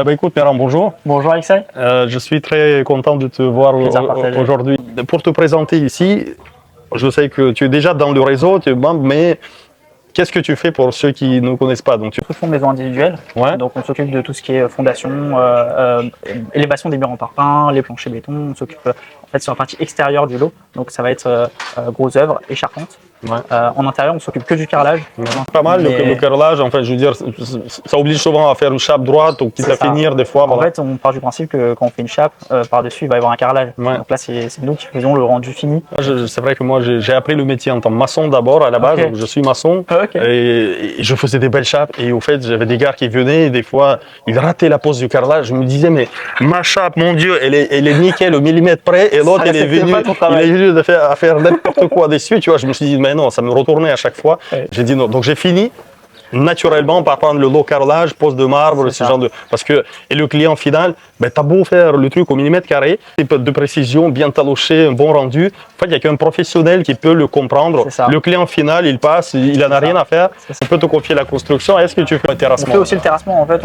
Écoute, Méran, bonjour. Bonjour Alexei. Je suis très content de te voir aujourd'hui. Pour te présenter ici, je sais que tu es déjà dans le réseau, tu es membre, mais qu'est-ce que tu fais pour ceux qui ne connaissent pas? Donc, Tu fonds maison individuelle. Ouais. Donc on s'occupe de tout ce qui est fondation, élévation des murs en parpaing, les planchers béton. On s'occupe en fait sur la partie extérieure du lot. Donc ça va être grosses œuvres et charpente. Ouais. En intérieur, on s'occupe que du carrelage. Pas mal le carrelage, enfin, je veux dire, ça oblige souvent à faire une chape droite ou quitte à finir des fois. En fait, on part du principe que quand on fait une chape, par-dessus, il va y avoir un carrelage. Ouais. Donc là, c'est nous qui faisons le rendu fini. C'est vrai que moi, j'ai appris le métier en tant que maçon d'abord à la base. Okay. Donc je suis maçon Okay. et je faisais des belles chapes. Et au fait, j'avais des gars qui venaient et des fois, ils rataient la pose du carrelage. Je me disais, mais ma chape, mon Dieu, elle est nickel au millimètre près. Et l'autre, il est venu à faire n'importe quoi dessus. Tu vois, je me suis dit, mais non, ça me retournait à chaque fois. Ouais. J'ai dit non. Donc j'ai fini naturellement par prendre le lot carrelage, pose de marbre, ce genre de. Parce que et le client final, ben, t'as beau faire le truc au millimètre carré, de précision, bien taloché, un bon rendu. En fait, il n'y a qu'un professionnel qui peut le comprendre. Le client final, il passe, il n'en a rien à faire. Il peut te confier la construction. Est-ce que tu fais un terrassement? On fait aussi le terrassement. En fait,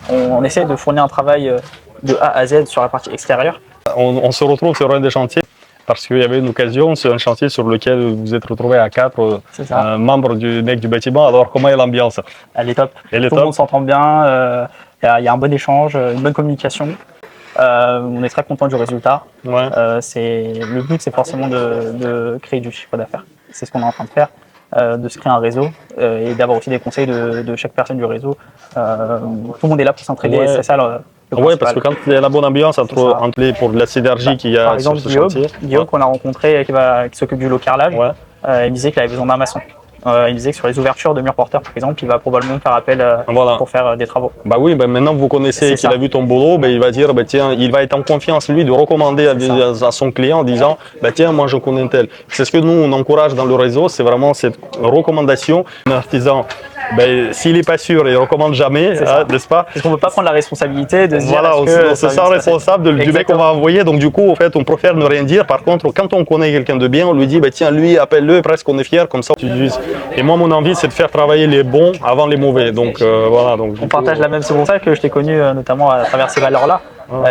on essaie de fournir un travail de A à Z sur la partie extérieure. On se retrouve sur un des chantiers. Parce qu'il y avait une occasion, c'est un chantier sur lequel vous êtes retrouvés à 4 membres du bâtiment. Alors, comment est l'ambiance? Elle est top. Tout le monde s'entend bien, il y a un bon échange, une bonne communication. On est très content du résultat. Ouais. Le but, c'est forcément de créer du chiffre d'affaires. C'est ce qu'on est en train de faire, de se créer un réseau et d'avoir aussi des conseils de chaque personne du réseau. Tout le monde est là pour s'entraider, c'est ça. Oui, parce que quand il y a la bonne ambiance pour la synergie qu'il y a sur ce chantier. Guillaume qu'on a rencontré, qui s'occupe du lot carrelage, il disait qu'il avait besoin d'un maçon. Il disait que sur les ouvertures de murs porteurs, par exemple, il va probablement faire appel pour faire des travaux. Bah oui, maintenant vous connaissez qu'il a vu ton boulot, il va dire, tiens, il va être en confiance, lui, de recommander à son client en disant, tiens, moi je connais un tel. C'est ce que nous, on encourage dans le réseau, c'est vraiment cette recommandation. Un artisan, s'il n'est pas sûr, il ne recommande jamais, n'est-ce pas? Parce qu'on ne veut pas prendre la responsabilité de se dire. Voilà, on se sent responsable du mec qu'on va envoyer, donc du coup, en fait, on préfère ne rien dire. Par contre, quand on connaît quelqu'un de bien, on lui dit, tiens, lui, appelle-le, presque on est fier, comme ça, tu utilises. Et moi, mon envie, c'est de faire travailler les bons avant les mauvais. Donc voilà. Donc, on partage la même. C'est pour ça que je t'ai connu notamment à travers ces valeurs-là.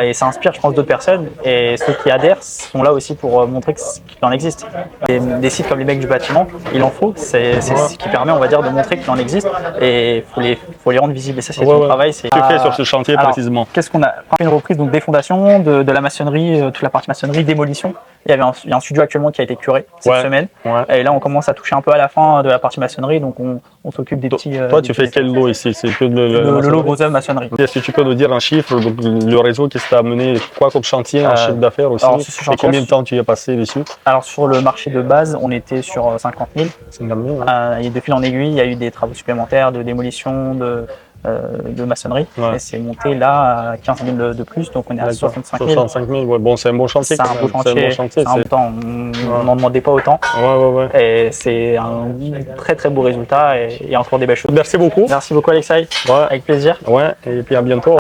Et ça inspire, je pense, d'autres personnes. Et ceux qui adhèrent sont là aussi pour montrer qu'il en existe. Des sites comme les mecs du bâtiment, il en faut. C'est ce qui permet, on va dire, de montrer qu'il en existe. Et il faut les rendre visibles. Et ça, c'est ton travail. Tu fais sur ce chantier précisément. Qu'est-ce qu'on a fait? Une reprise donc des fondations, de la maçonnerie, toute la partie maçonnerie, démolition. Il y a un studio actuellement qui a été curé cette semaine. Et là, on commence à toucher un peu à la fin de la partie maçonnerie. Donc, on s'occupe des petits. Toi, tu fais quel lot ici? C'est que le lot gros œuvre maçonnerie. Est-ce que tu peux nous dire un chiffre? Donc, le réseau, qu'est-ce que tu as amené? Quoi comme chantier, un chiffre d'affaires aussi? Et combien de temps tu y as passé dessus? Alors, sur le marché de base, on était sur 50 000. 50 000, et de fil en aiguille, il y a eu des travaux supplémentaires de démolition, de maçonnerie. Et c'est monté là à 15 000 de plus, donc on est à 65 000. 65 000, bon, c'est un bon chantier. C'est un beau chantier. On n'en demandait pas autant. Et c'est un très très beau résultat et il y a encore des belles choses. Merci beaucoup. Merci beaucoup Alexei. Avec plaisir. Et puis à bientôt.